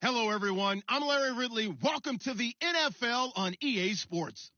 Hello, everyone. I'm Larry Ridley. Welcome to the NFL on EA Sports.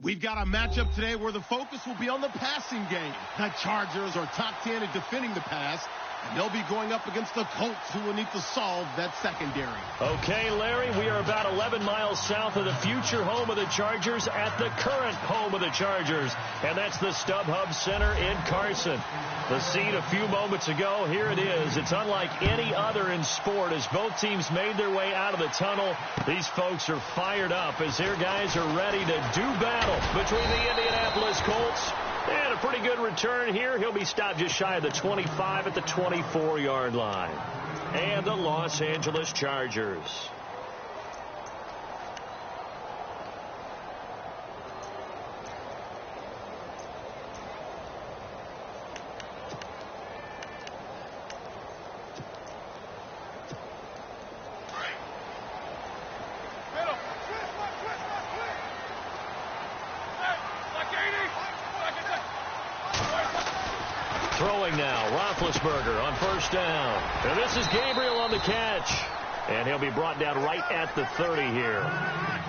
We've got a matchup today where the focus will be on the passing game. The Chargers are top 10 at defending the pass, and they'll be going up against the Colts, who will need to solve that secondary. Okay, Larry, we are about 11 miles south of the future home of the Chargers at the current home of the Chargers, and that's the StubHub Center in Carson. The scene a few moments ago, here it is. It's unlike any other in sport as both teams made their way out of the tunnel. These folks are fired up as their guys are ready to do battle between the Indianapolis Colts and a pretty good return here. He'll be stopped just shy of the 25 at the 24-yard line. And the Los Angeles Chargers. Throwing now, Roethlisberger on first down. And this is Gabriel on the catch. And he'll be brought down right at the 30 here.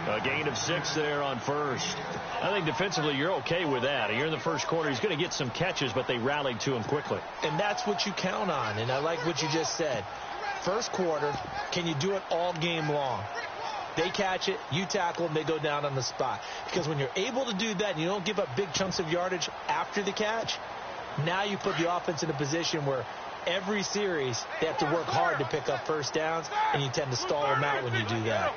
A gain of 6 there on first. I think defensively you're okay with that. You're in the first quarter. He's going to get some catches, but they rallied to him quickly. And that's what you count on. And I like what you just said. First quarter, can you do it all game long? They catch it, you tackle them, they go down on the spot. Because when you're able to do that and you don't give up big chunks of yardage after the catch, now you put the offense in a position where every series they have to work hard to pick up first downs, and you tend to stall them out when you do that.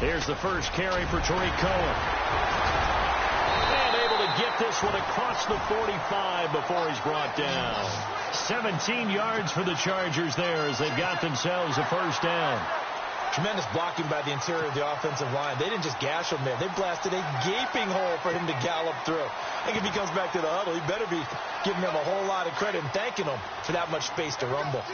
Here's the first carry for Tariq Cohen. And able to get this one across the 45 before he's brought down. 17 yards for the Chargers there as they've got themselves a first down. Tremendous blocking by the interior of the offensive line. They didn't just gash him there. They blasted a gaping hole for him to gallop through. I think if he comes back to the huddle, he better be giving them a whole lot of credit and thanking them for that much space to rumble.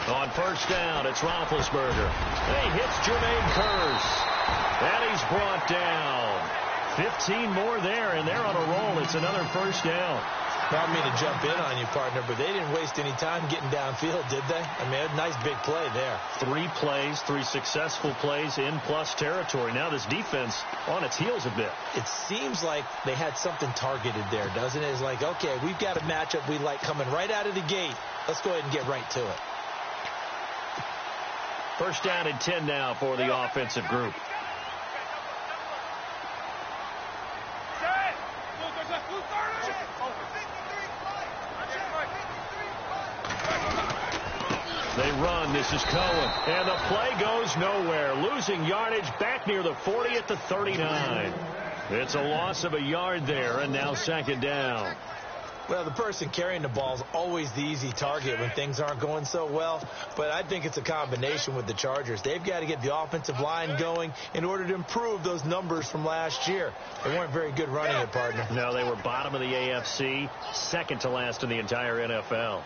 On first down, it's Roethlisberger. And he hits Jermaine Kearse. And he's brought down. 15 more there, and they're on a roll. It's another first down. I don't mean to jump in on you, partner, but they didn't waste any time getting downfield, did they? I mean, a nice big play there. 3 plays, 3 successful plays in plus territory. Now this defense on its heels a bit. It seems like they had something targeted there, doesn't it? It's like, okay, we've got a matchup we like coming right out of the gate. Let's go ahead and get right to it. First down and 10 now for the offensive group. They run. This is Cohen. And the play goes nowhere. Losing yardage back near the 40 at the 39. It's a loss of a yard there, and now second down. Well, the person carrying the ball is always the easy target when things aren't going so well. But I think it's a combination with the Chargers. They've got to get the offensive line going in order to improve those numbers from last year. They weren't very good running it, partner. No, they were bottom of the AFC, second to last in the entire NFL.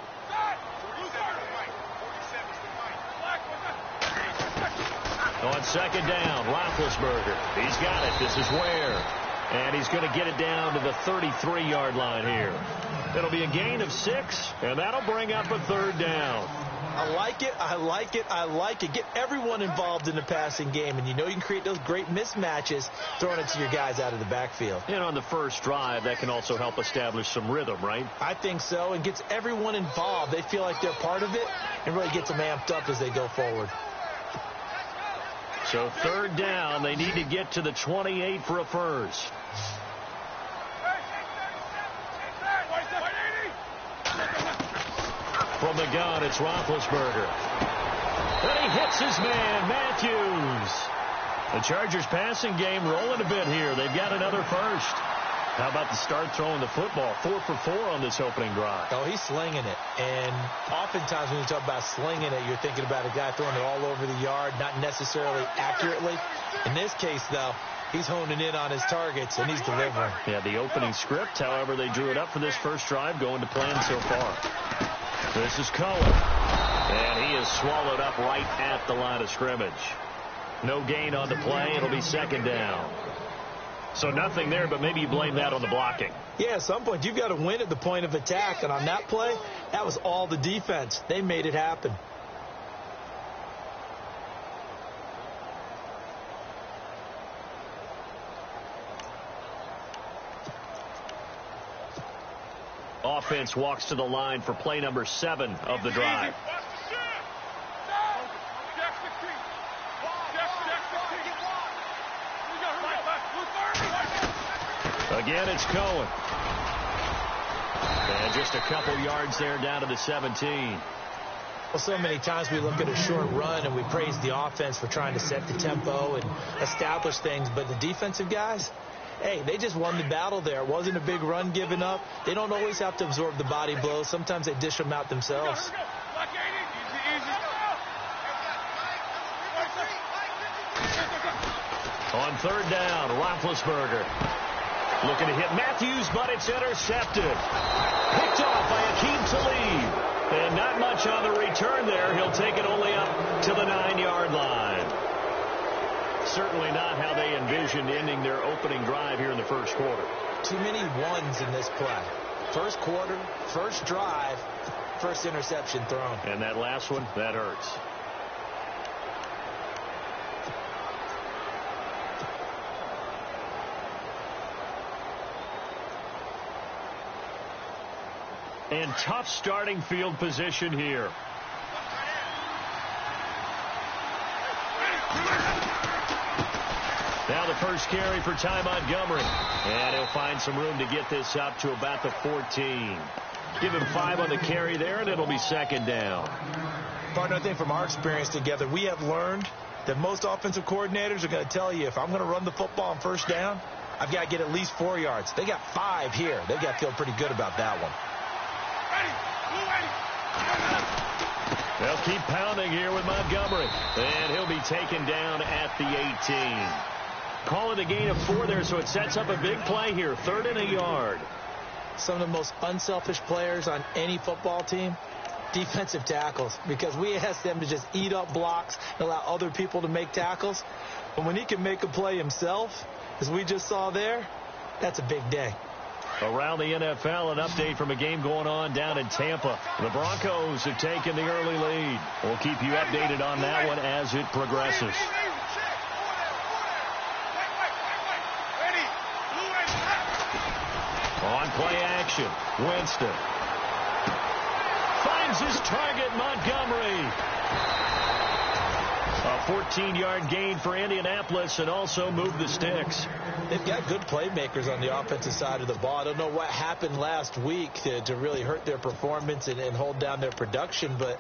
On second down, Roethlisberger. He's got it. This is Ware. And he's going to get it down to the 33-yard line here. It'll be a gain of 6, and that'll bring up a third down. I like it. I like it. I like it. Get everyone involved in the passing game, and you know you can create those great mismatches throwing it to your guys out of the backfield. And on the first drive, that can also help establish some rhythm, right? I think so, and gets everyone involved. They feel like they're part of it and really gets them amped up as they go forward. So third down, they need to get to the 28 for a first. From the gun, it's Roethlisberger. And he hits his man, Matthews. The Chargers passing game rolling a bit here. They've got another first. How about the start throwing the football? 4 for 4 on this opening drive. Oh, he's slinging it. And oftentimes when you talk about slinging it, you're thinking about a guy throwing it all over the yard, not necessarily accurately. In this case, though, he's honing in on his targets, and he's delivering. Yeah, the opening script, however, they drew it up for this first drive, going to plan so far. This is Cohen. And he is swallowed up right at the line of scrimmage. No gain on the play. It'll be second down. So nothing there, but maybe you blame that on the blocking. Yeah, at some point, you've got to win at the point of attack. And on that play, that was all the defense. They made it happen. Offense walks to the line for play number 7 of the drive. Again, it's Cohen. And just a couple yards there down to the 17. Well, so many times we look at a short run and we praise the offense for trying to set the tempo and establish things. But the defensive guys, hey, they just won the battle there. It wasn't a big run given up. They don't always have to absorb the body blows. Sometimes they dish them out themselves. On third down, Roethlisberger looking to hit Matthews, but it's intercepted. Picked off by Akeem Talib. And not much on the return there. He'll take it only up to the 9-yard line. Certainly not how they envisioned ending their opening drive here in the first quarter. Too many ones in this play. First quarter, first drive, first interception thrown. And that last one, that hurts. And tough starting field position here. Now the first carry for Ty Montgomery. And he'll find some room to get this up to about the 14. Give him 5 on the carry there, and it'll be second down. Partner, I think from our experience together, we have learned that most offensive coordinators are going to tell you, if I'm going to run the football on first down, I've got to get at least 4 yards. They got 5 here. They've got to feel pretty good about that one. They'll keep pounding here with Montgomery. And he'll be taken down at the 18. Calling a gain of 4 there, so it sets up a big play here. 3rd and a yard. Some of the most unselfish players on any football team, defensive tackles, because we ask them to just eat up blocks and allow other people to make tackles. But when he can make a play himself, as we just saw there, that's a big day. Around the NFL, an update from a game going on down in Tampa. The Broncos have taken the early lead. We'll keep you updated on that one as it progresses. On play action, Winston finds his target, Montgomery. A 14-yard gain for Indianapolis and also moved the sticks. They've got good playmakers on the offensive side of the ball. I don't know what happened last week to really hurt their performance and hold down their production, but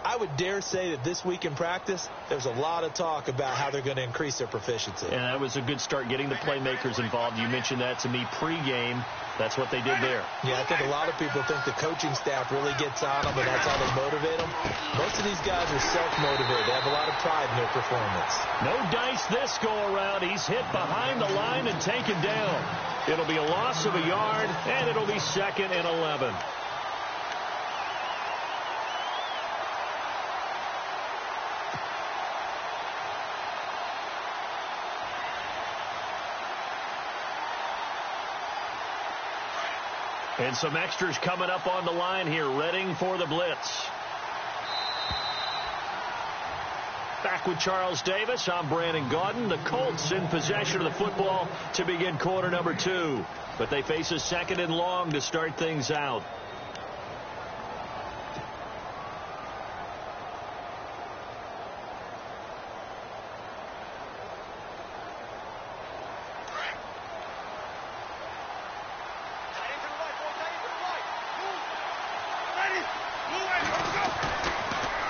I would dare say that this week in practice, there's a lot of talk about how they're going to increase their proficiency. And that was a good start, getting the playmakers involved. You mentioned that to me pregame. That's what they did there. Yeah, I think a lot of people think the coaching staff really gets on them, and that's how they motivate them. Most of these guys are self-motivated. They have a lot of pride in their performance. No dice this go-around. He's hit behind the line and taken down. It'll be a loss of a yard, and it'll be 2nd and 11. And some extras coming up on the line here, readying for the blitz. Back with Charles Davis, I'm Brandon Gaudin. The Colts in possession of the football to begin quarter number 2. But they face a 2nd and long to start things out.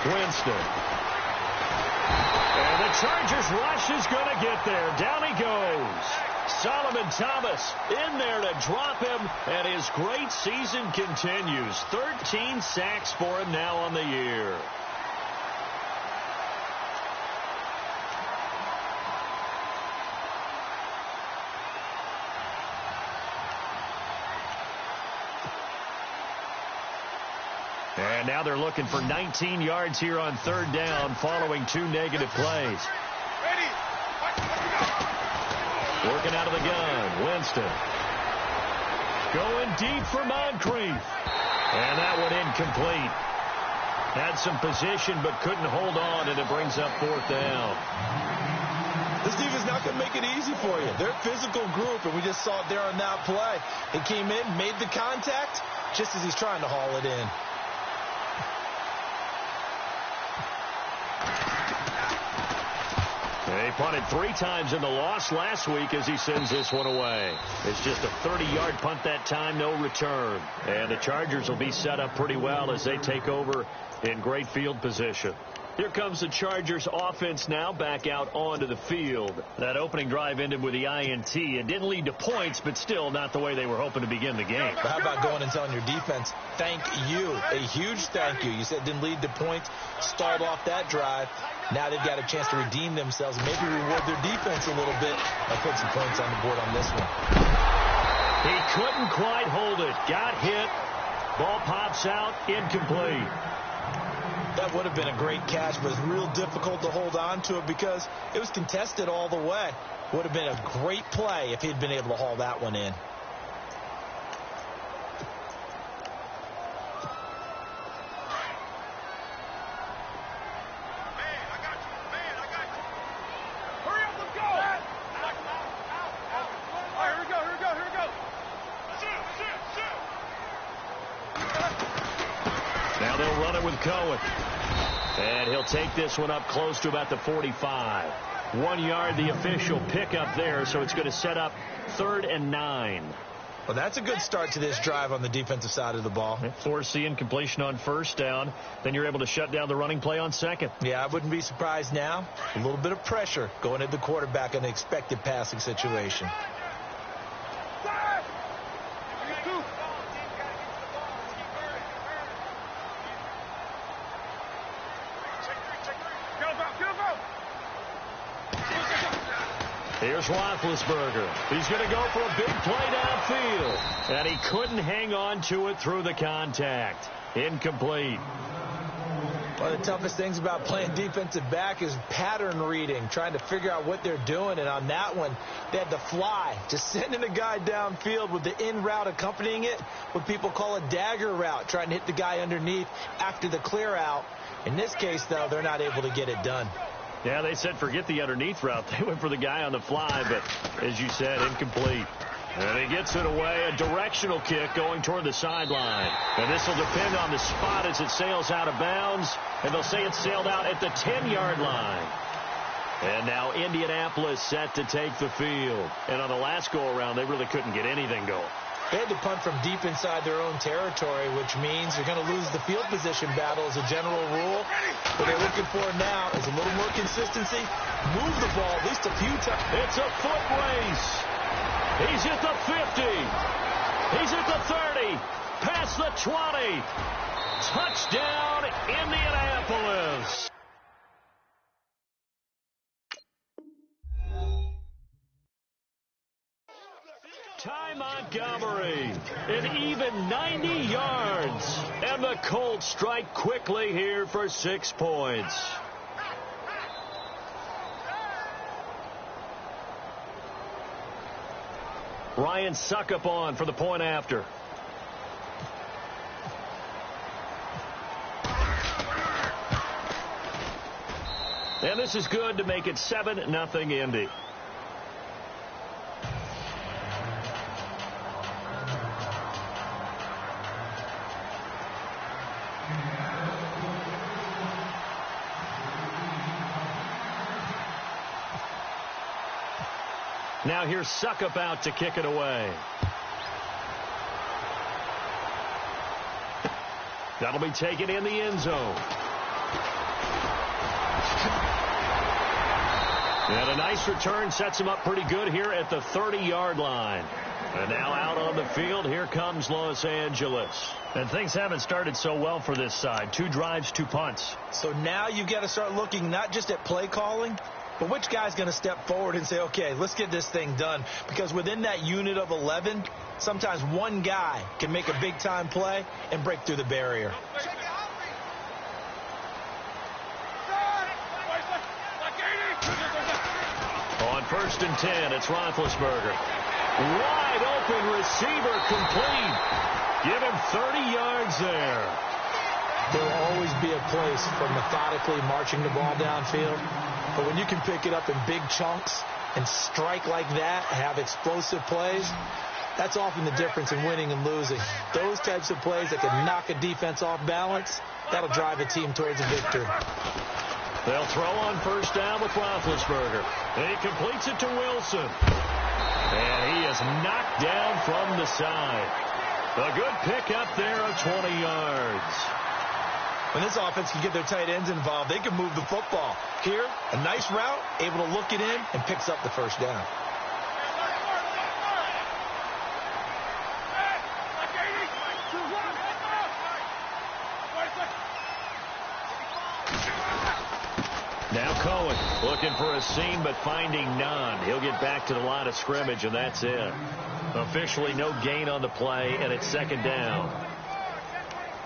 Winston. And the Chargers rush is going to get there. Down he goes. Solomon Thomas in there to drop him, and his great season continues. 13 sacks for him now on the year. And now they're looking for 19 yards here on third down following 2 negative plays. Working out of the gun, Winston. Going deep for Moncrief. And that one incomplete. Had some position but couldn't hold on, and it brings up fourth down. This defense not going to make it easy for you. They're a physical group, and we just saw it there on that play. He came in, made the contact, just as he's trying to haul it in. He punted 3 times in the loss last week as he sends this one away. It's just a 30-yard punt that time, no return. And the Chargers will be set up pretty well as they take over in great field position. Here comes the Chargers offense now back out onto the field. That opening drive ended with the INT. It didn't lead to points, but still not the way they were hoping to begin the game. But how about going and telling your defense, thank you, a huge thank you. You said it didn't lead to points, stalled off that drive. Now they've got a chance to redeem themselves, maybe reward their defense a little bit by putting some points on the board on this one. He couldn't quite hold it. Got hit. Ball pops out, incomplete. That would have been a great catch, but it's real difficult to hold on to it because it was contested all the way. Would have been a great play if he'd been able to haul that one in. Now they'll run it with Cohen. And he'll take this one up close to about the 45. 1 yard, the official pickup there, so it's going to set up 3rd and 9. Well, that's a good start to this drive on the defensive side of the ball. Force the incompletion on first down. Then you're able to shut down the running play on second. Yeah, I wouldn't be surprised now. A little bit of pressure going at the quarterback in an expected passing situation. Here's Roethlisberger. He's going to go for a big play downfield. And he couldn't hang on to it through the contact. Incomplete. One of the toughest things about playing defensive back is pattern reading, trying to figure out what they're doing. And on that one, they had to fly, just sending a guy downfield with the in route accompanying it, what people call a dagger route, trying to hit the guy underneath after the clear out. In this case, though, they're not able to get it done. Yeah, they said forget the underneath route. They went for the guy on the fly, but as you said, incomplete. And he gets it away, a directional kick going toward the sideline. And this will depend on the spot as it sails out of bounds. And they'll say it sailed out at the 10-yard line. And now Indianapolis set to take the field. And on the last go-around, they really couldn't get anything going. They had to punt from deep inside their own territory, which means you're going to lose the field position battle as a general rule. What they're looking for now is a little more consistency. Move the ball at least a few times. It's a foot race. He's at the 50. He's at the 30. Past the 20. Touchdown, Indianapolis. Ty Montgomery, an even 90 yards. And the Colts strike quickly here for 6 points. Ryan Suckup on for the point after. And this is good to make it 7-0 Indy. Now here's Suckup out to kick it away. That'll be taken in the end zone. And a nice return sets him up pretty good here at the 30-yard line. And now out on the field, here comes Los Angeles. And things haven't started so well for this side. 2 drives, 2 punts. So now you've got to start looking not just at play calling, but which guy's going to step forward and say, okay, let's get this thing done. Because within that unit of 11, sometimes one guy can make a big-time play and break through the barrier. 1st and 10. It's Roethlisberger. Wide open receiver, complete. Give him 30 yards there. There will always be a place for methodically marching the ball downfield. But when you can pick it up in big chunks and strike like that, have explosive plays, that's often the difference in winning and losing. Those types of plays that can knock a defense off balance, that'll drive a team towards a victory. They'll throw on 1st down with Roethlisberger. And he completes it to Wilson. And he is knocked down from the side. A good pickup there of 20 yards. When this offense can get their tight ends involved, they can move the football. Here, a nice route, able to look it in, and picks up the 1st down. Now Cohen looking for a seam but finding none. He'll get back to the line of scrimmage, and that's it. Officially no gain on the play, and it's 2nd down.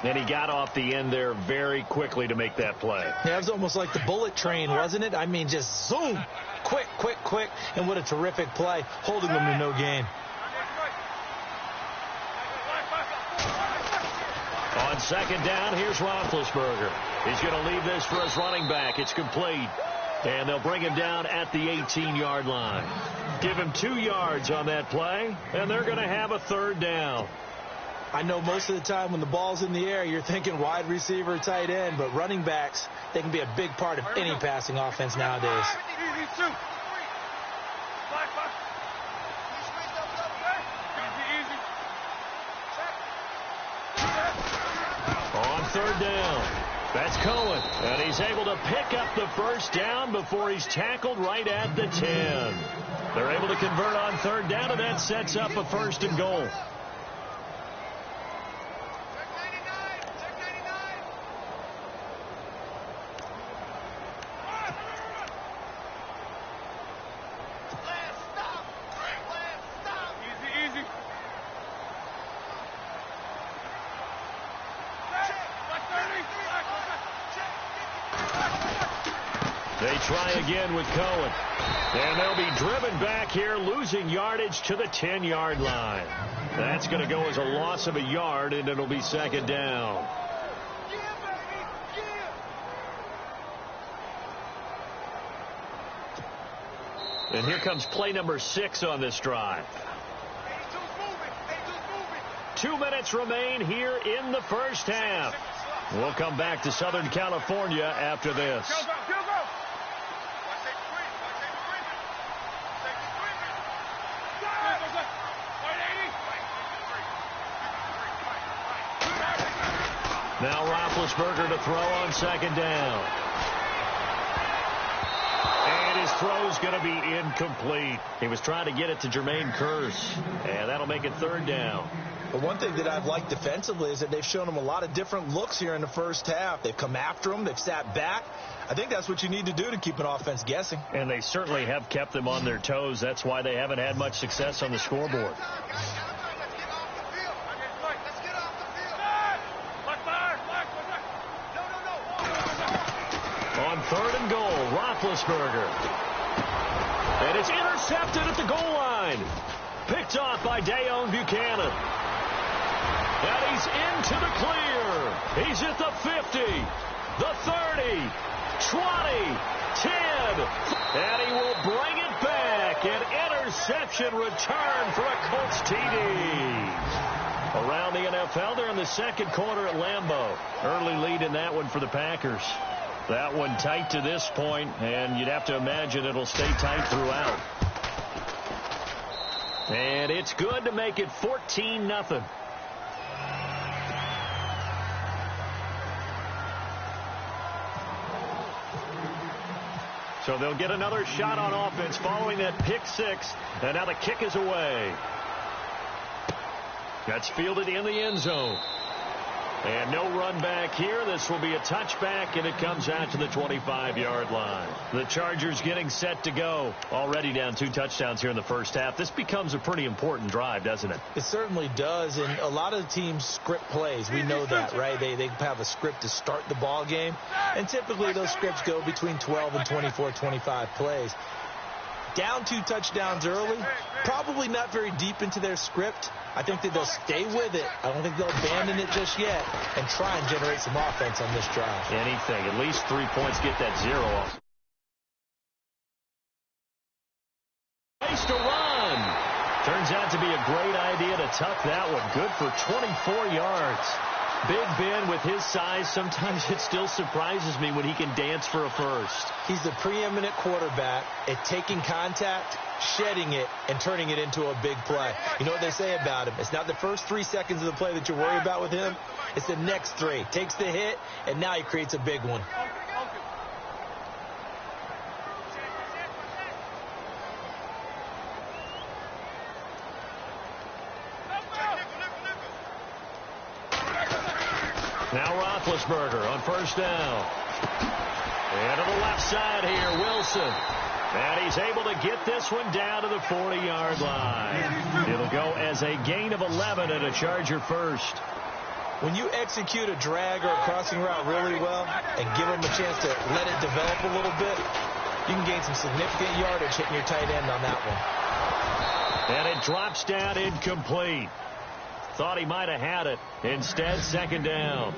And he got off the end there very quickly to make that play. Yeah, it was almost like the bullet train, wasn't it? I mean, just zoom. Quick, quick, quick. And what a terrific play, holding them to no gain. On 2nd down, here's Roethlisberger. He's going to leave this for his running back. It's complete. And they'll bring him down at the 18-yard line. Give him 2 yards on that play, and they're going to have a 3rd down. I know most of the time when the ball's in the air, you're thinking wide receiver, tight end, but running backs, they can be a big part of any passing offense nowadays. On 3rd down, that's Cohen, and he's able to pick up the 1st down before he's tackled right at the 10. They're able to convert on 3rd down, and that sets up a 1st and goal. They try again with Cohen. And they'll be driven back here, losing yardage to the 10-yard line. That's going to go as a loss of a yard, and it'll be 2nd down. And here comes play number 6 on this drive. 2 minutes remain here in the 1st half. We'll come back to Southern California after this. Now Roethlisberger to throw on 2nd down. And his throw's going to be incomplete. He was trying to get it to Jermaine Kearse. And that'll make it 3rd down. But one thing that I've liked defensively is that they've shown him a lot of different looks here in the 1st half. They've come after him. They've sat back. I think that's what you need to do to keep an offense guessing. And they certainly have kept them on their toes. That's why they haven't had much success on the scoreboard. On 3rd and goal, Roethlisberger. And it's intercepted at the goal line. Picked off by Dayon Buchanan. And he's into the clear. He's at the 50, the 30, 20, 10. And he will bring it back. An interception return for a Colts TD. Around the NFL, they're in the 2nd quarter at Lambeau. Early lead in that one for the Packers. That one tight to this point, and you'd have to imagine it'll stay tight throughout. And it's good to make it 14-0. So they'll get another shot on offense following that pick 6, and now the kick is away. That's fielded in the end zone. And no run back here. This will be a touchback, and it comes out to the 25-yard line. The Chargers getting set to go. Already down 2 touchdowns here in the 1st half. This becomes a pretty important drive, doesn't it? It certainly does, and a lot of the teams script plays. We know that, right? They have a script to start the ball game, and typically those scripts go between 12 and 24, 25 plays. Down 2 touchdowns early, probably not very deep into their script. I think that they'll stay with it. I don't think they'll abandon it just yet and try and generate some offense on this drive. Anything. At least 3 points, get that 0 off. Place to run. Turns out to be a great idea to tuck that one. Good for 24 yards. Big Ben with his size, sometimes it still surprises me when he can dance for a first. He's the preeminent quarterback at taking contact, shedding it, and turning it into a big play. You know what they say about him? It's not the first 3 seconds of the play that you're worried about with him. It's the next 3. Takes the hit, and now he creates a big one. Now Roethlisberger on first down. And to the left side here, Wilson. And he's able to get this one down to the 40-yard line. It'll go as a gain of 11 and a Charger first. When you execute a drag or a crossing route really well and give them a chance to let it develop a little bit, you can gain some significant yardage hitting your tight end on that one. And it drops down incomplete. Thought he might have had it. Instead, second down.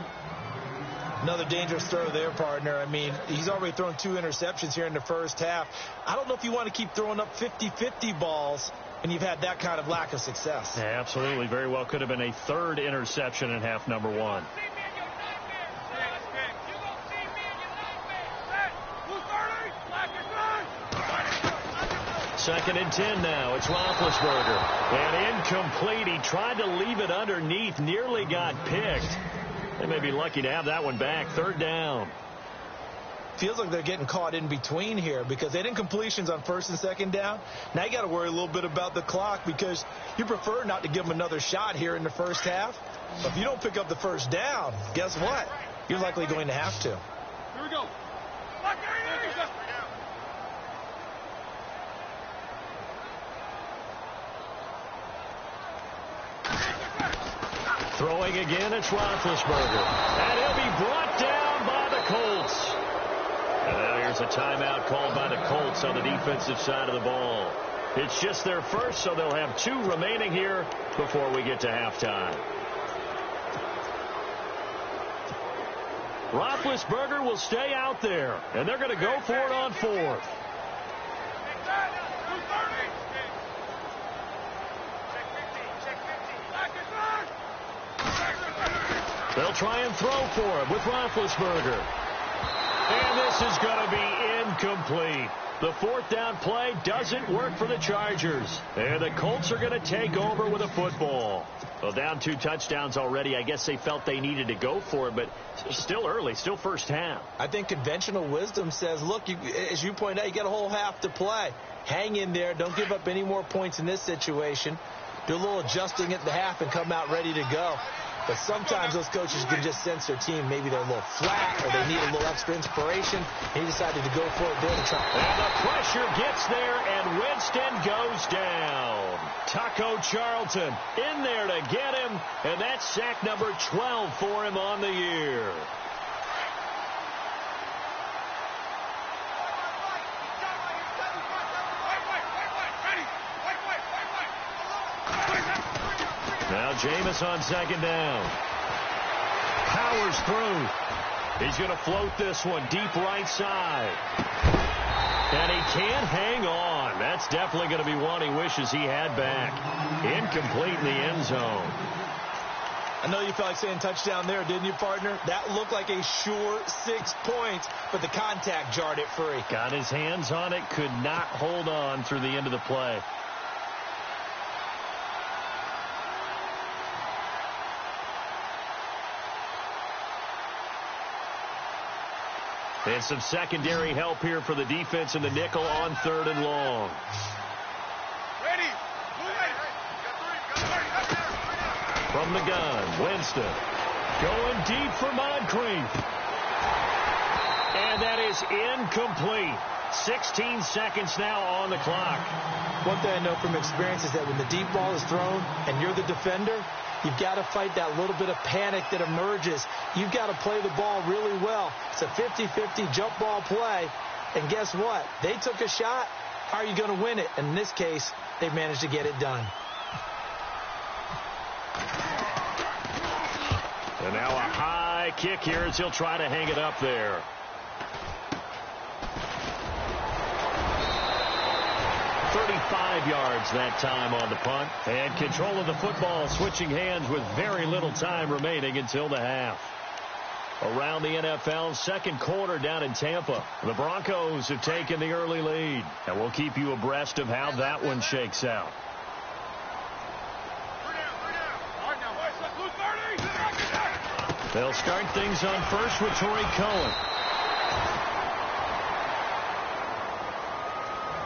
Another dangerous throw there, partner. I mean, he's already thrown 2 interceptions here in the first half. I don't know if you want to keep throwing up 50-50 balls when you've had that kind of lack of success. Yeah, absolutely. Very well could have been a 3rd interception in half number 1. Second and 10 now. It's Roethlisberger. And incomplete. He tried to leave it underneath. Nearly got picked. They may be lucky to have that one back. 3rd down. Feels like they're getting caught in between here because they didn't completions on 1st and 2nd down. Now you got to worry a little bit about the clock because you prefer not to give them another shot here in the first half. But if you don't pick up the 1st down, guess what? You're likely going to have to. Here we go. Throwing again, it's Roethlisberger. And he'll be brought down by the Colts. And now here's a timeout called by the Colts on the defensive side of the ball. It's just their first, so they'll have 2 remaining here before we get to halftime. Roethlisberger will stay out there, and they're going to go for it on 4th. They'll try and throw for him with Roethlisberger. And this is going to be incomplete. The 4th down play doesn't work for the Chargers. And the Colts are going to take over with a football. Well, down 2 touchdowns already. I guess they felt they needed to go for it, but still early, still first half. I think conventional wisdom says, look, as you point out, you got a whole half to play. Hang in there. Don't give up any more points in this situation. Do a little adjusting at the half and come out ready to go. But sometimes those coaches can just sense their team. Maybe they're a little flat or they need a little extra inspiration. He decided to go for it there to try. And the pressure gets there, and Winston goes down. Taco Charlton in there to get him, and that's sack number 12 for him on the year. Now Jameis on second down. Powers through. He's going to float this one deep right side. And he can't hang on. That's definitely going to be one he wishes he had back. Incomplete in the end zone. I know you felt like saying touchdown there, didn't you, partner? That looked like a sure 6 points, but the contact jarred it free. Got his hands on it, could not hold on through the end of the play. And some secondary help here for the defense in the nickel on 3rd and long. Ready. From the gun, Winston going deep for Moncrief. And that is incomplete. 16 seconds now on the clock. One thing I know from experience is that when the deep ball is thrown and you're the defender, you've got to fight that little bit of panic that emerges. You've got to play the ball really well. It's a 50-50 jump ball play. And guess what? They took a shot, How are you going to win it? And in this case, they've managed to get it done. And now a high kick here as he'll try to hang it up there. Yards that time on the punt, and control of the football switching hands with very little time remaining until the half. Around the NFL, second quarter down in Tampa. The Broncos have taken the early lead, and we'll keep you abreast of how that one shakes out. They'll start things on first with Torrey Cohen.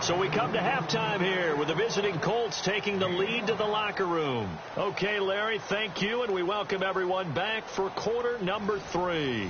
So we come to halftime here with the visiting Colts taking the lead to the locker room. Okay, Larry, thank you, and we welcome everyone back for quarter number 3.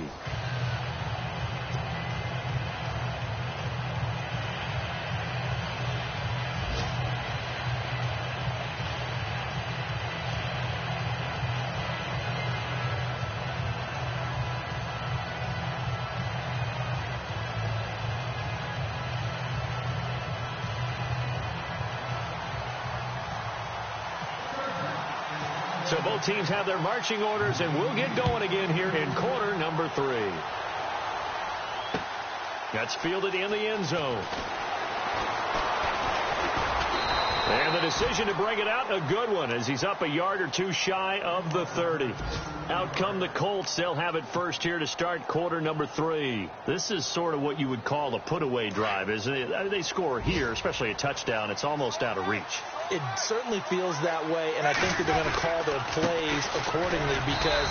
So both teams have their marching orders, and we'll get going again here in quarter number 3. That's fielded in the end zone. And the decision to bring it out, a good one, as he's up a yard or two shy of the 30. Out come the Colts. They'll have it first here to start quarter number 3. This is sort of what you would call a put-away drive, isn't it? They score here, especially a touchdown. It's almost out of reach. It certainly feels that way, and I think that they're going to call their plays accordingly, because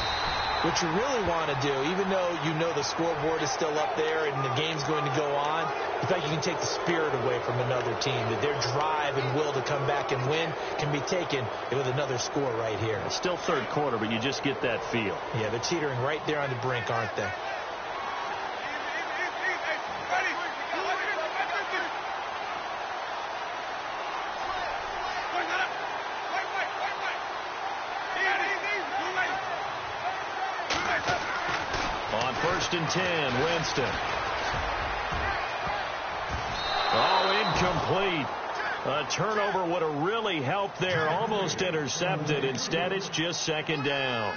what you really want to do, even though you know the scoreboard is still up there and the game's going to go on, in fact, you can take the spirit away from another team, that their drive and will to come back and win can be taken with another score right here. It's still third quarter, but you just get that feel. Yeah, they're teetering right there on the brink, aren't they? On 1st and 10, Winston. Oh, incomplete. A turnover would have really helped there. Almost intercepted. Instead, it's just second down.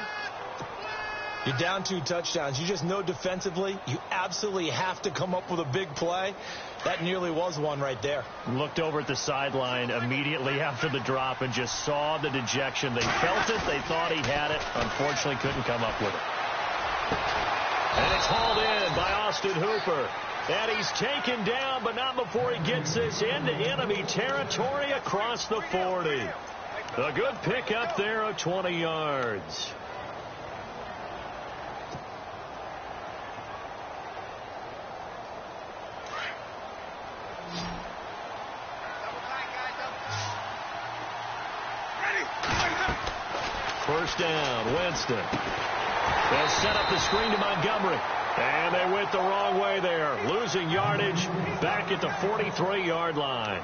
You're down 2 touchdowns. You just know defensively you absolutely have to come up with a big play. That nearly was one right there. Looked over at the sideline immediately after the drop and just saw the dejection. They felt it. They thought he had it. Unfortunately, couldn't come up with it. And it's hauled in by Austin Hooper. And he's taken down, but not before he gets this into enemy territory across the 40. A good pickup there of 20 yards. First down, Winston. They'll set up the screen to Montgomery. And they went the wrong way there. Losing yardage back at the 43-yard line.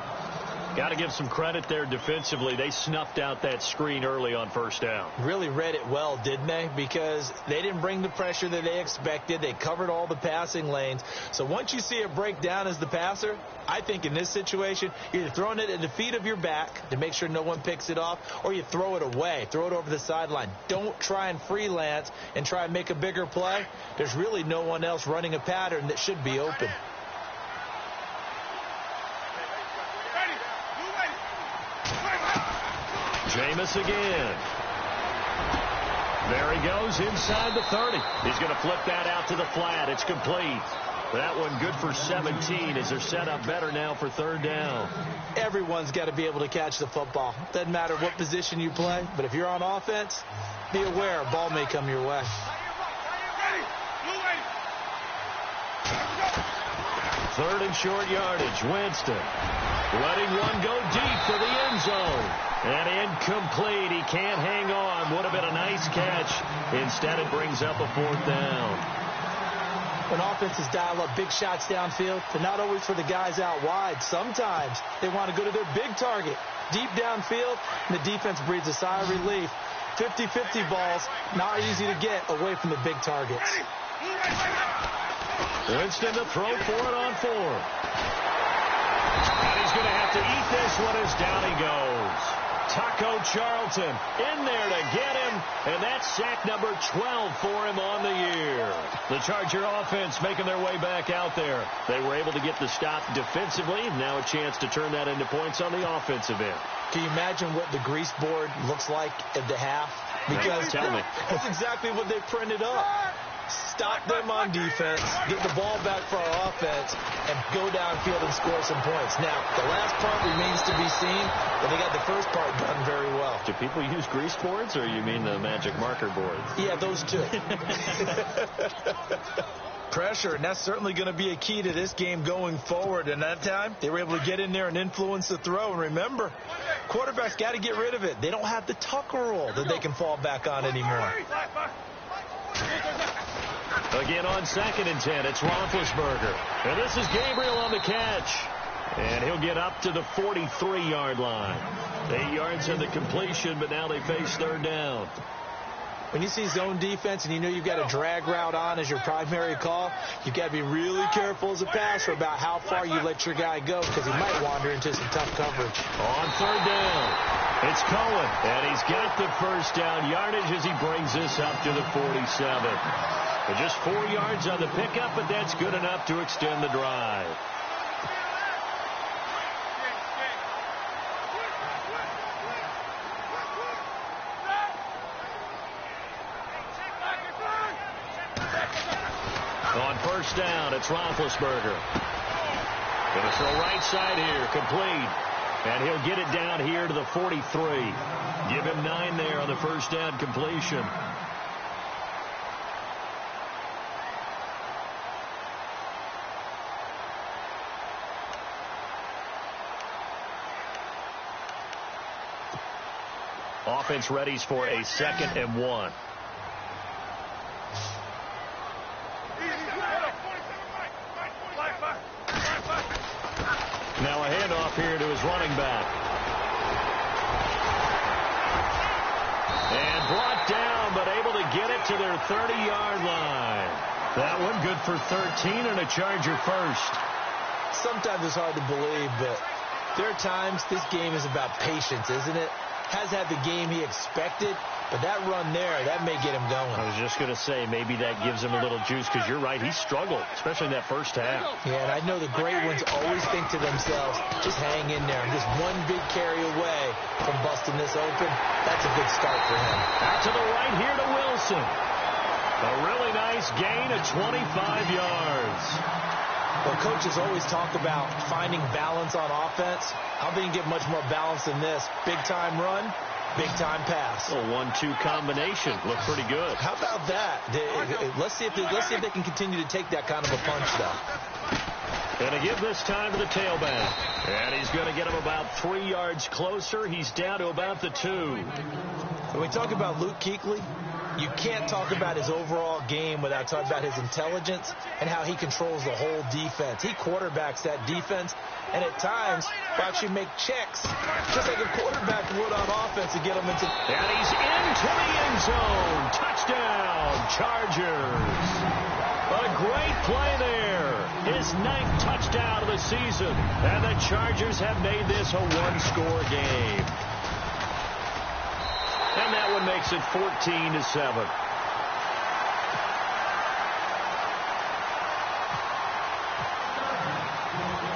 Got to give some credit there defensively. They snuffed out that screen early on first down. Really read it well, didn't they? Because they didn't bring the pressure that they expected. They covered all the passing lanes. So once you see it break down as the passer, I think in this situation, you're either throwing it at the feet of your back to make sure no one picks it off, or you throw it away. Throw it over the sideline. Don't try and freelance and try and make a bigger play. There's really no one else running a pattern that should be open. Jameis again. There he goes inside the 30. He's going to flip that out to the flat. It's complete. That one good for 17 as they're set up better now for third down. Everyone's got to be able to catch the football. Doesn't matter what position you play, but if you're on offense, be aware a ball may come your way. Third and short yardage. Winston letting one go deep for the end zone. And incomplete. He can't hang on. Would have been a nice catch. Instead, it brings up a fourth down. When offenses dial up big shots downfield, they're not always for the guys out wide. Sometimes they want to go to their big target, deep downfield, and the defense breathes a sigh of relief. 50-50 balls, not easy to get away from the big targets. Winston to throw for it on 4. And he's going to have this one is down he goes. Taco Charlton in there to get him, and that's sack number 12 for him on the year. The Charger offense making their way back out there. They were able to get the stop defensively. Now a chance to turn that into points on the offensive end. Can you imagine what the grease board looks like at the half? Because that's exactly what they printed up. Stop them on defense, get the ball back for our offense, and go downfield and score some points. Now, the last part remains to be seen, but they got the first part done very well. Do people use grease boards, or you mean the magic marker boards? Yeah, those two. Pressure, and that's certainly going to be a key to this game going forward. And that time, they were able to get in there and influence the throw. And remember, quarterbacks got to get rid of it. They don't have the tucker roll that they can fall back on anymore. Again on 2nd and 10, it's Roethlisberger. And this is Gabriel on the catch. And he'll get up to the 43-yard line. 8 yards on the completion, but now they face 3rd down. When you see zone defense and you know you've got a drag route on as your primary call, you've got to be really careful as a passer about how far you let your guy go because he might wander into some tough coverage. On 3rd down, it's Cohen, and he's got the first down yardage as he brings this up to the 47. But just 4 yards on the pickup, but that's good enough to extend the drive. On 1st down, it's Roethlisberger. Going to throw right side here, complete. And he'll get it down here to the 43. Give him 9 there on the 1st down completion. Offense readies for a 2nd and 1. Now a handoff here to his running back. And brought down, but able to get it to their 30-yard line. That one good for 13 and a Charger first. Sometimes it's hard to believe, but there are times this game is about patience, isn't it? Has had the game he expected, but that run there, that may get him going. I was just going to say, maybe that gives him a little juice, because you're right, he struggled, especially in that first half. Yeah, and I know the great ones always think to themselves, just hang in there. I'm just one big carry away from busting this open. That's a good start for him. Out to the right here to Wilson. A really nice gain of 25 yards. Well, coaches always talk about finding balance on offense. I don't think you get much more balance than this. Big-time run, big-time pass. A 1-2 combination. Looked pretty good. How about that? Let's see if they can continue to take that kind of a punch, though. Going to give this time to the tailback. And he's going to get him about 3 yards closer. He's down to about the 2. When we talk about Luke Kuechly, you can't talk about his overall game without talking about his intelligence and how he controls the whole defense. He quarterbacks that defense, and at times will actually make checks, just like a quarterback would on offense to get him into. And he's into the end zone. Touchdown, Chargers. A great play there. His 9th touchdown of the season. And the Chargers have made this a 1-score game. And that one makes it 14-7.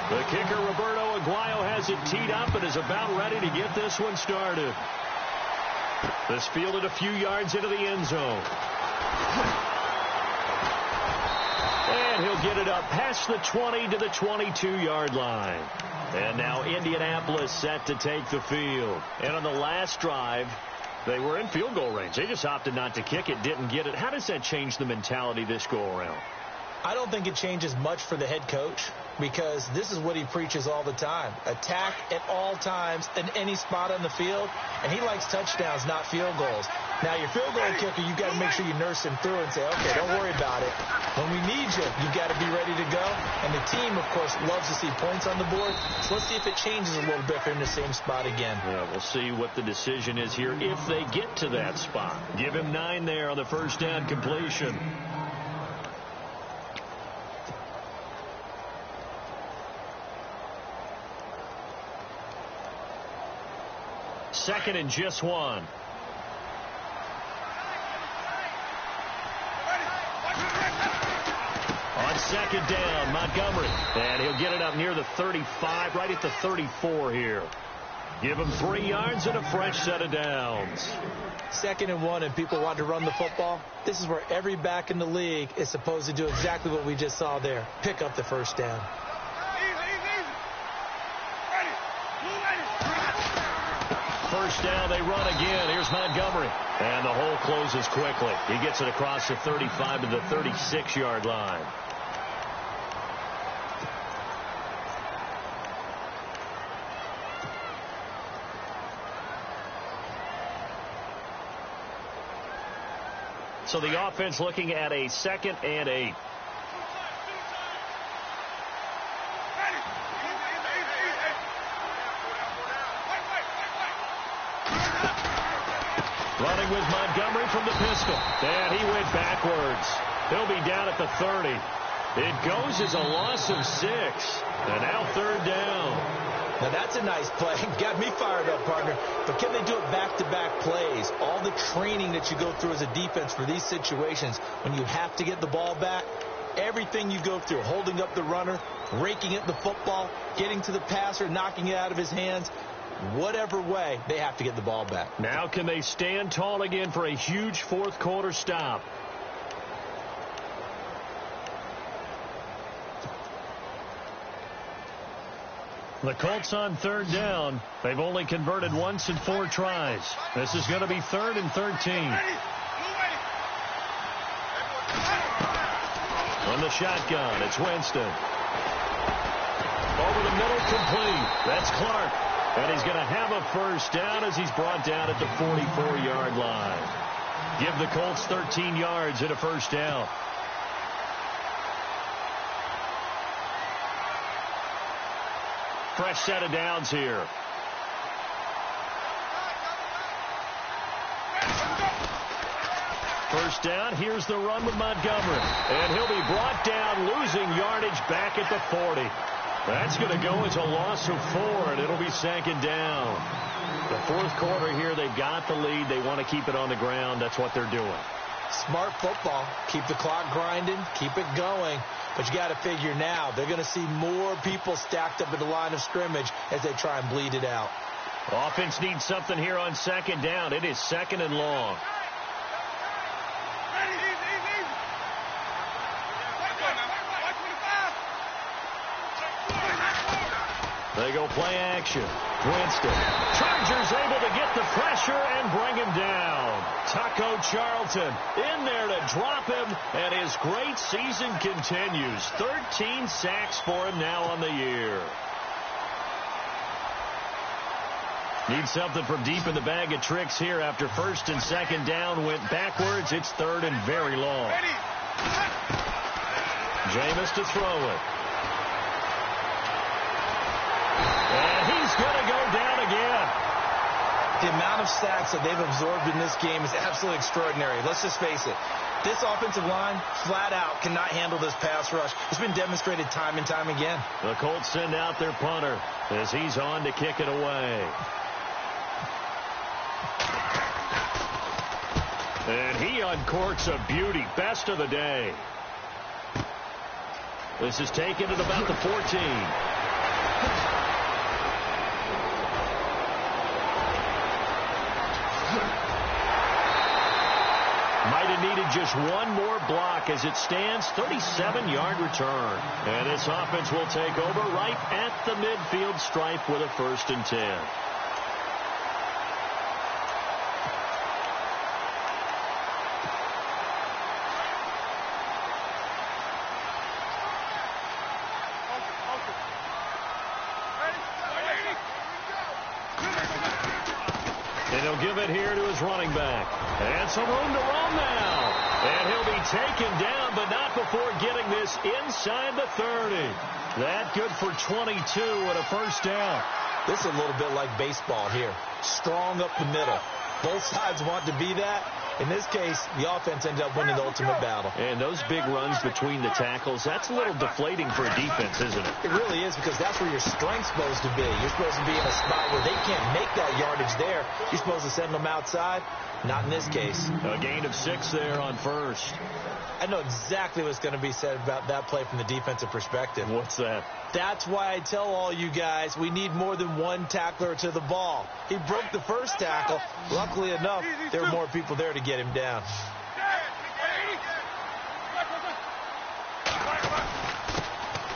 The kicker, Roberto Aguayo, has it teed up and is about ready to get this one started. This fielded a few yards into the end zone. And he'll get it up past the 20 to the 22-yard line. And now Indianapolis set to take the field. And on the last drive, they were in field goal range. They just opted not to kick it, didn't get it. How does that change the mentality this go-around? I don't think it changes much for the head coach because this is what he preaches all the time. Attack at all times in any spot on the field, and he likes touchdowns, not field goals. Now, your field goal kicker, you've got to make sure you nurse him through and say, okay, don't worry about it. When we need you, you've got to be ready to go. And the team, of course, loves to see points on the board. So let's see if it changes a little bit if they're in the same spot again. Yeah, we'll see what the decision is here if they get to that spot. Give him 9 there on the first down completion. second and just one. On second down, Montgomery. And he'll get it up near the 35, right at the 34 here. Give him 3 yards and a fresh set of downs. Second and one, and people want to run the football. This is where every back in the league is supposed to do exactly what we just saw there. Pick up the first down. First down, they run again. Here's Montgomery. And the hole closes quickly. He gets it across the 35 to the 36-yard line. So the offense looking at a 2nd and 8. Running with Montgomery from the pistol. And he went backwards. He'll be down at the 30. It goes as a loss of 6. And now 3rd down. Now, that's a nice play. Got me fired up, partner. But can they do it back-to-back plays? All the training that you go through as a defense for these situations, when you have to get the ball back, everything you go through, holding up the runner, raking at the football, getting to the passer, knocking it out of his hands, whatever way, they have to get the ball back. Now can they stand tall again for a huge 4th quarter stop? The Colts on 3rd down. They've only converted once in 4 tries. This is going to be 3rd and 13. From the shotgun, it's Winston. Over the middle, complete. That's Clark. And he's going to have a first down as he's brought down at the 44-yard line. Give the Colts 13 yards and a first down. Fresh set of downs here. First down. Here's the run with Montgomery. And he'll be brought down, losing yardage back at the 40. That's going to go as a loss of 4, and it'll be 2nd down. The 4th quarter here, they've got the lead. They want to keep it on the ground. That's what they're doing. Smart football. Keep the clock grinding. Keep it going. But you got to figure now they're going to see more people stacked up at the line of scrimmage as they try and bleed it out. Offense needs something here on 2nd down. It is 2nd and long. They go play action. Winston. Chargers able to get the pressure and bring him down. Taco Charlton in there to drop him, and his great season continues. 13 sacks for him now on the year. Need something from deep in the bag of tricks here after 1st and 2nd down went backwards. It's 3rd and very long. Jameis to throw it. And he's going to go down again. The amount of sacks that they've absorbed in this game is absolutely extraordinary. Let's just face it. This offensive line, flat out, cannot handle this pass rush. It's been demonstrated time and time again. The Colts send out their punter as he's on to kick it away. And he uncorks a beauty. Best of the day. This is taken at about the 14. Might have needed just one more block as it stands. 37-yard return. And this offense will take over right at the midfield stripe with a 1st and 10. And he'll give it here to his running back. And some room to run now. And he'll be taken down, but not before getting this inside the 30. That good for 22 and a first down. This is a little bit like baseball here. Strong up the middle. Both sides want to be that. In this case, the offense ended up winning the ultimate battle. And those big runs between the tackles, that's a little deflating for a defense, isn't it? It really is, because that's where your strength's supposed to be. You're supposed to be in a spot where they can't make that yardage there. You're supposed to send them outside. Not in this case. A gain of 6 there on first. I know exactly what's going to be said about that play from the defensive perspective. What's that? That's why I tell all you guys we need more than one tackler to the ball. He broke the first tackle. Luckily enough, there were more people there to get him down.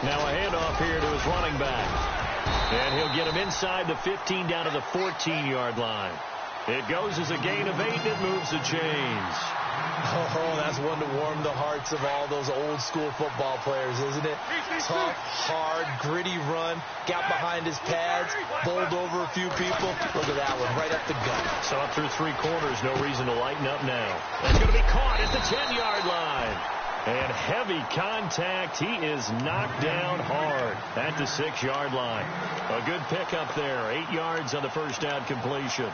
Now a handoff here to his running back. And he'll get him inside the 15 down to the 14-yard line. It goes as a gain of 8, and it moves the chains. Oh, that's one to warm the hearts of all those old-school football players, isn't it? Tough, hard, gritty run, got behind his pads, bowled over a few people. Look at that one, right up the gut. Saw it through 3 quarters, no reason to lighten up now. That's going to be caught at the 10-yard line. And heavy contact. He is knocked down hard at the 6-yard line. A good pickup there, 8 yards on the first down completion.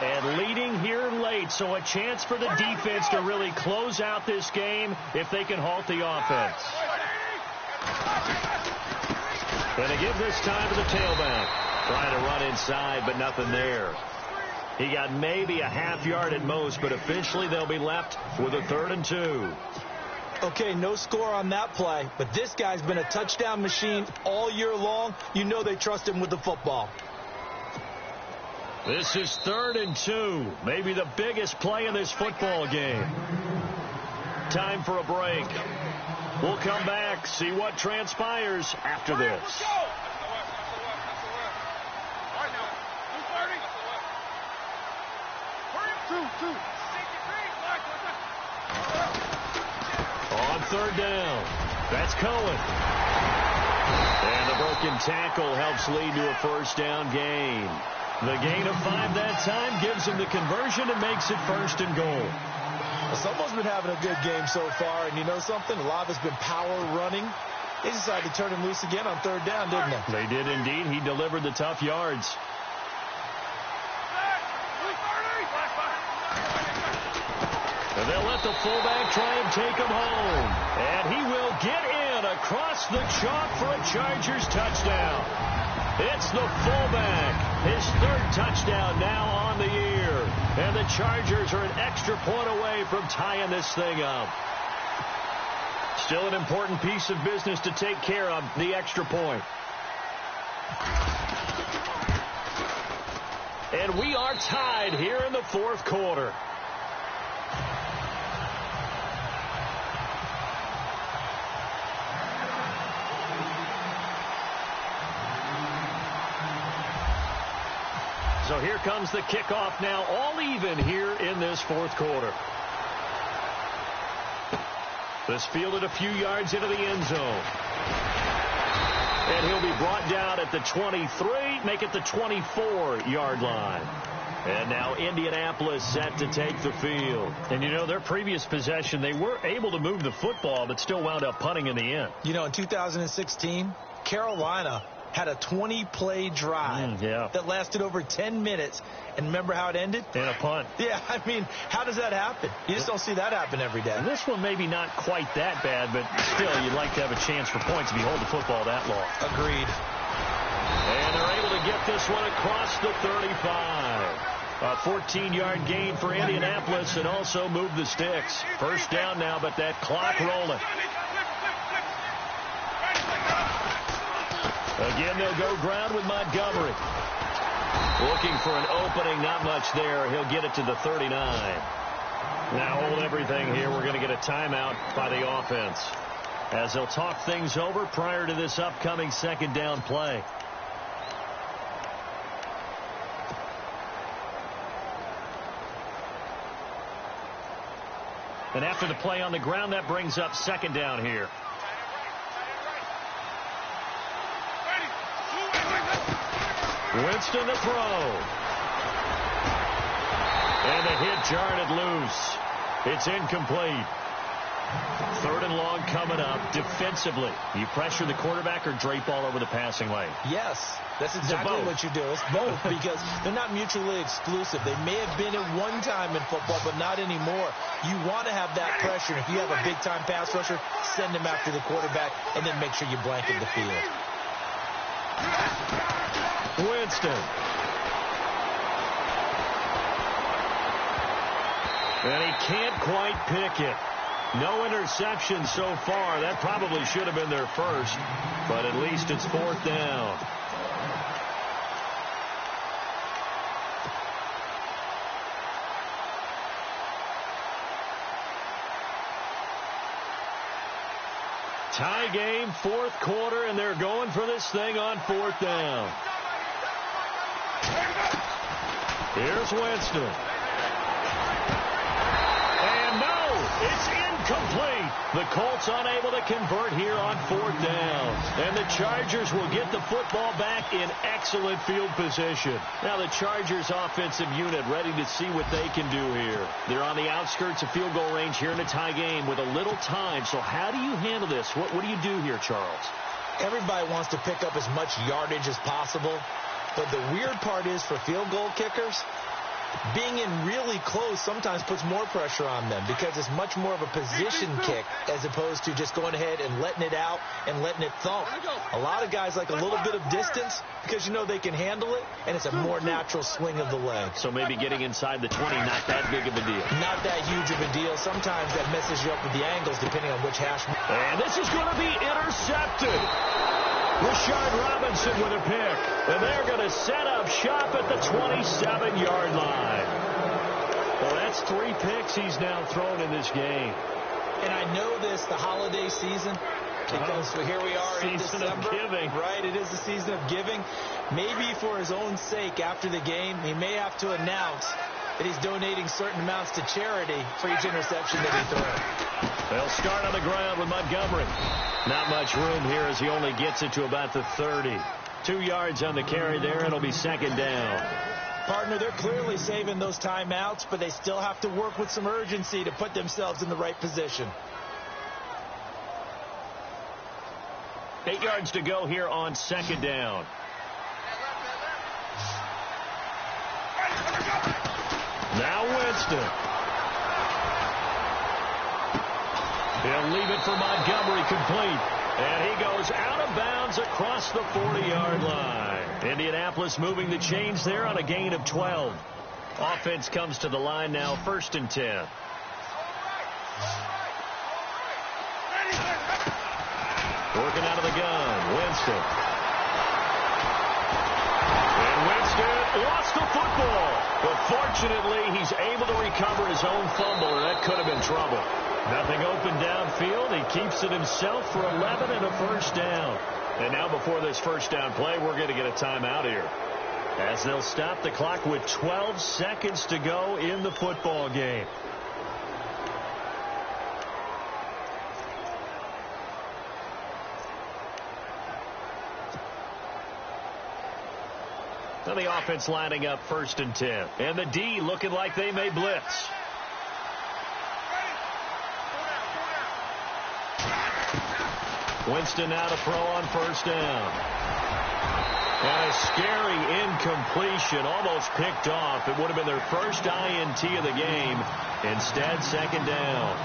And leading here late, so a chance for the defense to really close out this game if they can halt the offense. And they give this time to the tailback. Trying to run inside, but nothing there. He got maybe a half yard at most, but officially they'll be left with a 3rd and 2. Okay, no score on that play, but this guy's been a touchdown machine all year long. You know they trust him with the football. This is 3rd and 2. Maybe the biggest play in this football game. Time for a break. We'll come back, see what transpires after this. On 3rd down, that's Cohen. And the broken tackle helps lead to a first down gain. The gain of 5 that time gives him the conversion and makes it 1st and goal. Well, someone's been having a good game so far, and you know something? A lot of it's been power running. They decided to turn him loose again on 3rd down, didn't they? They did indeed. He delivered the tough yards. And they'll let the fullback try and take him home. And he will get in across the chalk for a Chargers touchdown. It's the fullback. His 3rd touchdown now on the year. And the Chargers are an extra point away from tying this thing up. Still an important piece of business to take care of, the extra point. And we are tied here in the 4th quarter. So here comes the kickoff now, all even here in this 4th quarter. This fielded a few yards into the end zone. And he'll be brought down at the 23, make it the 24-yard line. And now Indianapolis set to take the field. And, you know, their previous possession, they were able to move the football, but still wound up punting in the end. You know, in 2016, Carolina had a 20-play drive that lasted over 10 minutes. And remember how it ended? In a punt. Yeah, I mean, how does that happen? You just don't see that happen every day. And this one maybe not quite that bad, but still you'd like to have a chance for points if you hold the football that long. Agreed. And they're able to get this one across the 35. A 14-yard gain for Indianapolis and also move the sticks. First down now, but that clock rolling. Again, they'll go ground with Montgomery. Looking for an opening, not much there. He'll get it to the 39. Now hold everything here. We're going to get a timeout by the offense as they'll talk things over prior to this upcoming 2nd down play. And after the play on the ground, that brings up 2nd down here. Winston to throw. And the hit jarred it loose. It's incomplete. 3rd and long coming up. Defensively, you pressure the quarterback or drape all over the passing lane? Yes, that's exactly what you do. It's both because they're not mutually exclusive. They may have been at one time in football, but not anymore. You want to have that pressure. If you have a big-time pass rusher, send him after the quarterback, and then make sure you blanket the field. Winston. And he can't quite pick it. No interception so far. That probably should have been their first, but at least it's 4th down. Tie game, 4th quarter, and they're going for this thing on 4th down. Here's Winston. And no, it's incomplete. The Colts unable to convert here on 4th down. And the Chargers will get the football back in excellent field position. Now the Chargers offensive unit ready to see what they can do here. They're on the outskirts of field goal range here in a tie game with a little time. So how do you handle this? What do you do here, Charles? Everybody wants to pick up as much yardage as possible. But the weird part is for field goal kickers, being in really close sometimes puts more pressure on them because it's much more of a position kick as opposed to just going ahead and letting it out and letting it thump. A lot of guys like a little bit of distance because you know they can handle it, and it's a more natural swing of the leg. So maybe getting inside the 20, not that big of a deal. Not that huge of a deal. Sometimes that messes you up with the angles depending on which hash. And this is going to be intercepted. Rashard Robinson with a pick. And they're going to set up shop at the 27-yard line. Well, that's 3 picks he's now thrown in this game. And I know this, the holiday season, because here we are in December. Season of giving. Right, it is the season of giving. Maybe for his own sake after the game, he may have to announce that he's donating certain amounts to charity for each interception that he throws. They'll start on the ground with Montgomery. Not much room here as he only gets it to about the 30. 2 yards on the carry there. It'll be 2nd down. Partner, they're clearly saving those timeouts, but they still have to work with some urgency to put themselves in the right position. 8 yards to go here on 2nd down. Now Winston. He'll leave it for Montgomery complete. And he goes out of bounds across the 40-yard line. Indianapolis moving the chains there on a gain of 12. Offense comes to the line now, 1st and 10. Working out of the gun, Winston. And Winston lost the football. But fortunately, he's able to recover his own fumble, or that could have been trouble. Nothing open downfield. He keeps it himself for 11 and a 1st down. And now before this 1st down play, we're going to get a timeout here, as they'll stop the clock with 12 seconds to go in the football game. Now the offense lining up 1st and 10. And the D looking like they may blitz. Winston now to throw on 1st down. And a scary incompletion, almost picked off. It would have been their first INT of the game. Instead, 2nd down.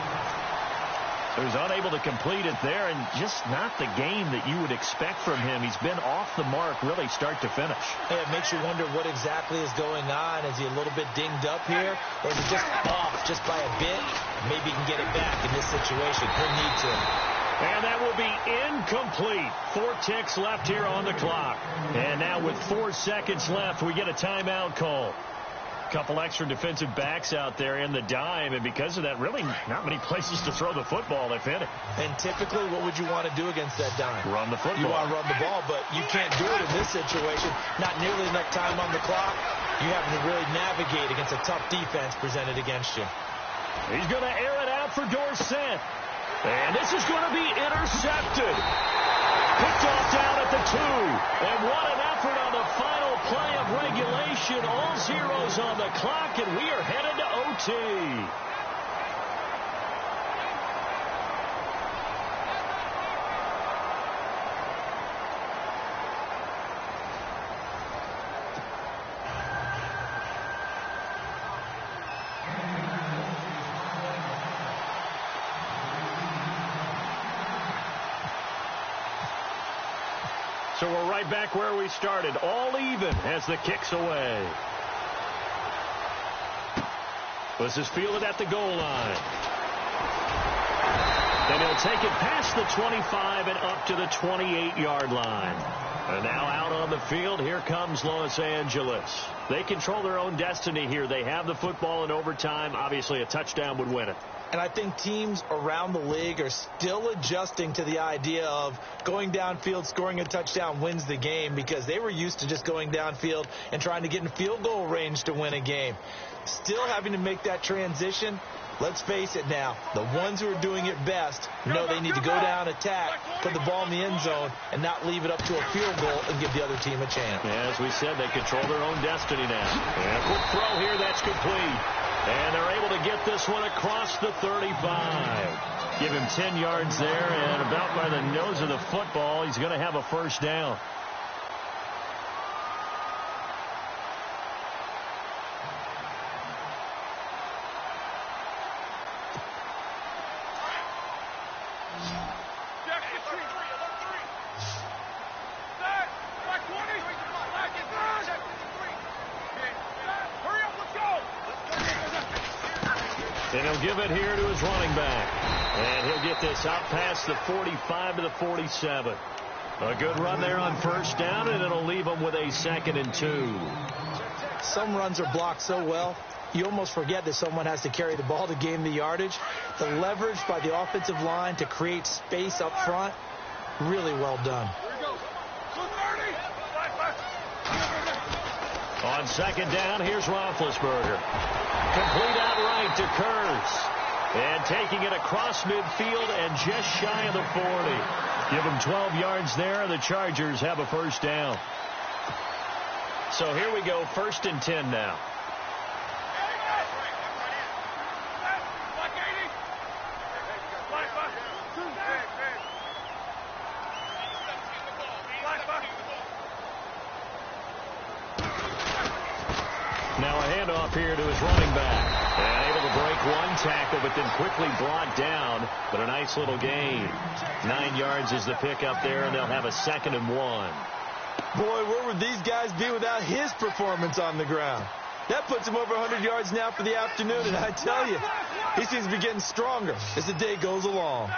He was unable to complete it there, and just not the game that you would expect from him. He's been off the mark really start to finish. Hey, it makes you wonder what exactly is going on. Is he a little bit dinged up here, or is he just off just by a bit? Maybe he can get it back in this situation. He'll need to. And that will be incomplete. 4 ticks left here on the clock. And now with 4 seconds left, we get a timeout call. Couple extra defensive backs out there in the dime, and because of that, really not many places to throw the football, if any. And typically, what would you want to do against that dime? Run the football. You want to run the ball, but you can't do it in this situation. Not nearly enough time on the clock. You have to really navigate against a tough defense presented against you. He's going to air it out for Dorsett. And this is going to be intercepted. Picked off down at the 2. And what an effort on the final play of regulation. All zeros on the clock, and we are headed to OT. So we're right back where we started, all even as the kick's away. This is fielded at the goal line. And he'll take it past the 25 and up to the 28-yard line. And now out on the field, here comes Los Angeles. They control their own destiny here. They have the football in overtime. Obviously, a touchdown would win it. And I think teams around the league are still adjusting to the idea of going downfield, scoring a touchdown wins the game, because they were used to just going downfield and trying to get in field goal range to win a game. Still having to make that transition. Let's face it now, the ones who are doing it best know they need to go down, attack, put the ball in the end zone, and not leave it up to a field goal and give the other team a chance. Yeah, as we said, they control their own destiny now. And a quick throw here, that's complete. And they're able to get this one across the 35. Give him 10 yards there, and about by the nose of the football, he's going to have a first down. And he'll give it here to his running back. And he'll get this out past the 45 to the 47. A good run there on first down, and it'll leave him with a 2nd and 2. Some runs are blocked so well, you almost forget that someone has to carry the ball to gain the yardage. The leverage by the offensive line to create space up front, really well done. On second down, here's Roethlisberger. Complete out right to Kurtz. And taking it across midfield and just shy of the 40. Give him 12 yards there. The Chargers have a first down. So here we go, 1st and 10 now. Now a handoff here to his running back. And able to break one tackle, but then quickly brought down. But a nice little gain. 9 yards is the pickup there, and they'll have a 2nd and 1. Boy, where would these guys be without his performance on the ground? That puts him over 100 yards now for the afternoon, and I tell you, he seems to be getting stronger as the day goes along.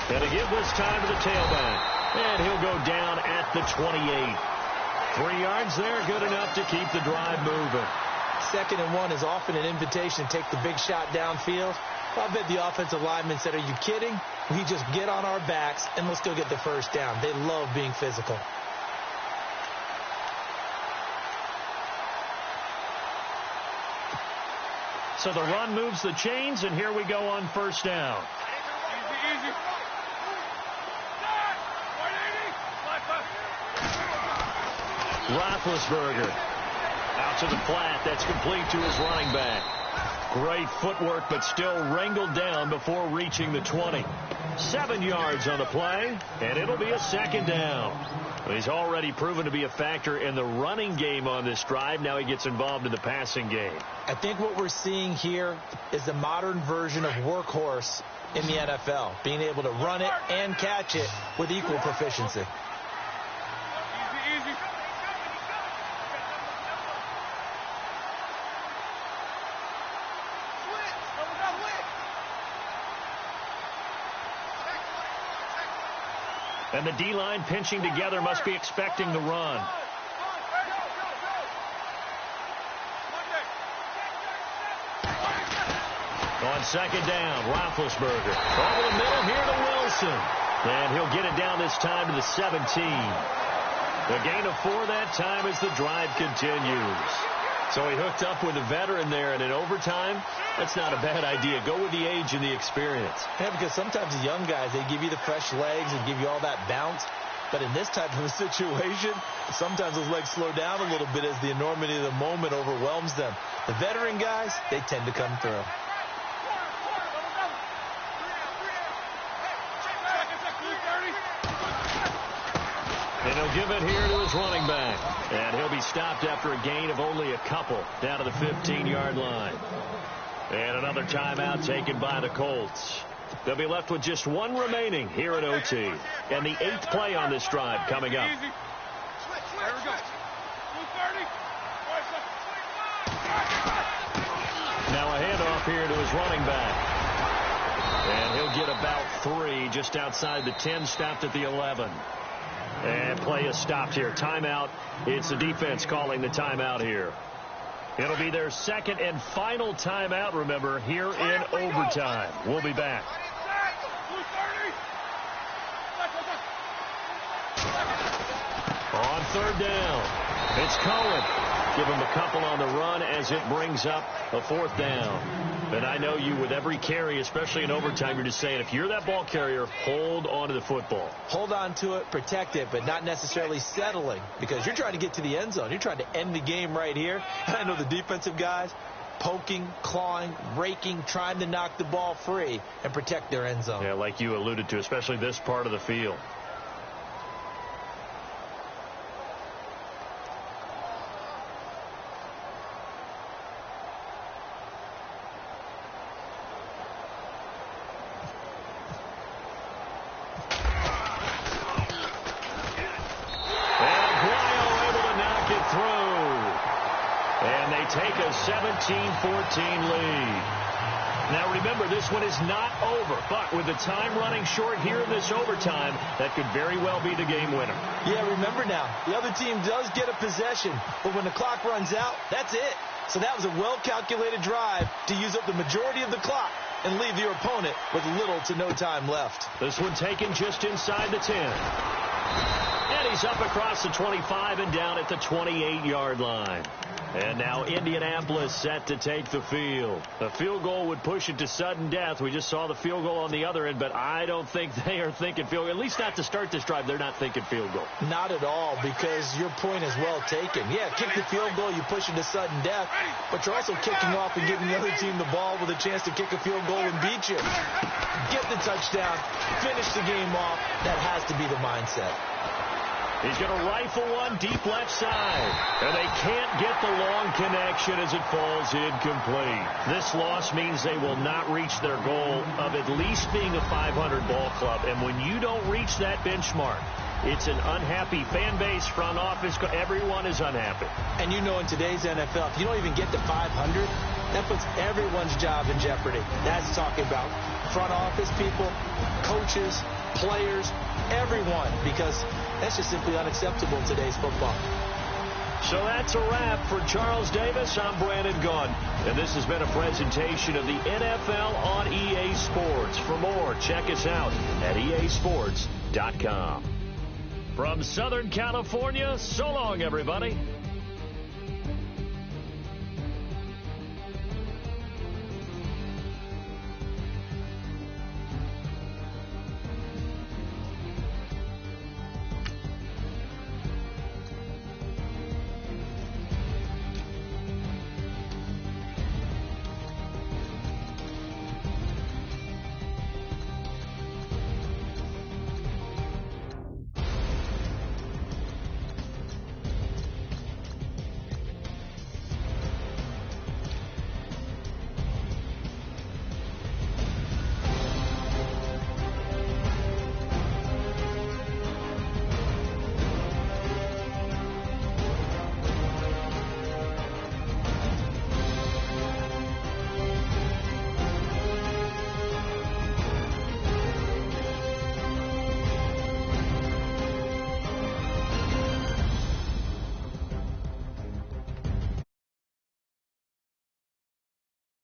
And to give this time to the tailback. And he'll go down at the 28. 3 yards there, good enough to keep the drive moving. 2nd and 1 is often an invitation to take the big shot downfield. I bet the offensive lineman said, are you kidding? We just get on our backs and let's go get the first down. They love being physical. So the run moves the chains, and here we go on first down. Easy. Roethlisberger out to the flat. That's complete to his running back. Great footwork, but still wrangled down before reaching the 20. 7 yards on the play, and it'll be a 2nd down. He's already proven to be a factor in the running game on this drive. Now he gets involved in the passing game. I think what we're seeing here is the modern version of workhorse in the NFL, being able to run it and catch it with equal proficiency. And the D-line pinching together must be expecting the run. On 2nd down, Roethlisberger. Over the middle here to Wilson. And he'll get it down this time to the 17. The gain of 4 that time as the drive continues. So he hooked up with a veteran there, and in overtime, that's not a bad idea. Go with the age and the experience. Yeah, because sometimes the young guys, they give you the fresh legs and give you all that bounce. But in this type of a situation, sometimes those legs slow down a little bit as the enormity of the moment overwhelms them. The veteran guys, they tend to come through. And he'll give it here to his running back. And he'll be stopped after a gain of only a couple down to the 15-yard line. And another timeout taken by the Colts. They'll be left with just one remaining here at OT. And the 8th play on this drive coming up. There we go. 230. Now a handoff here to his running back. And he'll get about 3 just outside the 10, stopped at the 11. And play is stopped here. Timeout. It's the defense calling the timeout here. It'll be their second and final timeout, remember, here in overtime. We'll be back. On 3rd down, it's Cohen. Give him a couple on the run as it brings up a 4th down. And I know you, with every carry, especially in overtime, you're just saying, if you're that ball carrier, hold on to the football. Hold on to it, protect it, but not necessarily settling, because you're trying to get to the end zone. You're trying to end the game right here. And I know the defensive guys poking, clawing, raking, trying to knock the ball free and protect their end zone. Yeah, like you alluded to, especially this part of the field. Take a 17-14 lead. Now remember, this one is not over, but with the time running short here in this overtime, that could very well be the game winner. Yeah, remember now, the other team does get a possession, but when the clock runs out, that's it. So that was a well-calculated drive to use up the majority of the clock and leave your opponent with little to no time left. This one taken just inside the 10. And he's up across the 25 and down at the 28-yard line. And now Indianapolis set to take the field. The field goal would push it to sudden death. We just saw the field goal on the other end, but I don't think they are thinking field goal. At least not to start this drive. They're not thinking field goal. Not at all, because your point is well taken. Yeah, kick the field goal, you push it to sudden death, but you're also kicking off and giving the other team the ball with a chance to kick a field goal and beat you. Get the touchdown, finish the game off. That has to be the mindset. He's going to rifle one deep left side. And they can't get the long connection as it falls incomplete. This loss means they will not reach their goal of at least being a 500 ball club. And when you don't reach that benchmark, it's an unhappy fan base, front office. Everyone is unhappy. And you know, in today's NFL, if you don't even get to 500, that puts everyone's job in jeopardy. That's talking about front office people, coaches, players, everyone, because that's just simply unacceptable in today's football. So that's a wrap for Charles Davis. I'm Brandon Gunn, and this has been a presentation of the NFL on EA Sports. For more, check us out at easports.com. From Southern California, so long, everybody.